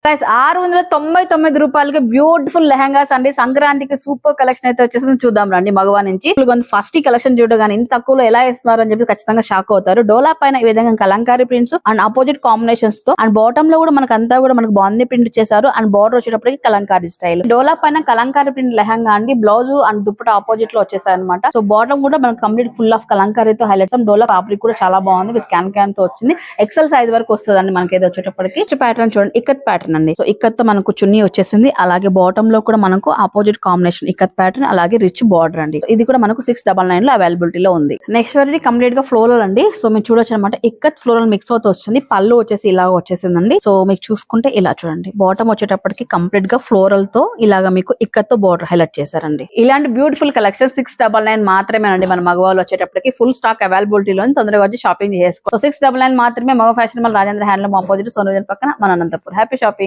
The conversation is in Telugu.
గైస్ 699 రూపాయలకి బ్యూటిఫుల్ లెహంగాస్ అండి. సంక్రాంతికి సూపర్ కలెక్షన్ అయితే వచ్చేసింది. చూద్దాం రండి మగవా నుంచి. ఫస్ట్ ఈ కలెక్షన్ చూడగానే ఇంత తక్కువలో ఎలా ఇస్తున్నారు అని చెప్పి ఖచ్చితంగా షాక్ అవుతారు. డోలా పైన ఈ విధంగా Kalamkari prints and opposite combinations తో అండ్ బాటమ్ లో కూడా మనకు అంతా కూడా మనకు బాగుంది ప్రింట్ చేశారు. అండ్ బార్డర్ వచ్చేటప్పటికి కలంకారీ స్టైల్. డోలా పైన కలంకారీ ప్రింట్ లెహంగా అండి. బ్లౌజ్ అండ్ దుప్పట ఆపోజిట్ లో వచ్చేసాయి అనమాట. సో బాటమ్ కూడా మనకు కంప్లీట్ ఫుల్ ఆఫ్ కలంకారీతో హైలైట్స్. డోలా ఫ్యాబ్రిక్ కూడా చాలా బాగుంది. విత్ క్యాన్ తో వచ్చింది. ఎక్సెల్ సైజ్ వరకు వస్తుంది అండి మనకి. వచ్చేటప్పటికి ప్యాటర్న్ చూడండి, ఇక్కత్ ప్యాటర్న్ అండి. సో ఇక్కత్ మనకు చున్నీ వచ్చేసింది. అలాగే బాటమ్ లో కూడా మనకు ఆపోజిట్ కాంబినేషన్ ఇక్కత్ ప్యాటర్న్, అలాగే రిచ్ బార్డర్ అండి. ఇది కూడా మనకు 699 లో అవైలబిలిటీలో ఉంది. నెక్స్ట్ వెరైటీ కంప్లీట్ గా ఫ్లోరల్ అండి. సో మీరు చూడొచ్చు అనమాట. ఇక్కత్ ఫ్లోరల్ మిక్స్ అవుతూ వచ్చింది. పళ్ళు వచ్చేసి ఇలా వచ్చేసిందండి. సో మీకు చూసుకుంటే ఇలా చూడండి. బాటమ్ వచ్చేటప్పటికి కంప్లీట్ గా ఫ్లోరల్ తో ఇలాగా మీకు ఇక్కత్ తో బార్డర్ హైలైట్ చేశారండి. ఇలాంటి బ్యూటిఫుల్ కలెక్షన్ 699 మాత్రమే అండి. మన మగవాళ్ళు వచ్చేటప్పటికి ఫుల్ స్టాక్ అవైలబిలిటీలో తొందరగా వచ్చి షాపింగ్ చేసుకో. సో 699 మాత్రమే. మగ ఫ్యాషన్ రాజేంద్ర హ్యాండ్లూమ్ ఆపోజిట్ సోనోజన్ పక్కన మన అనంతపూర్. Happy shopping.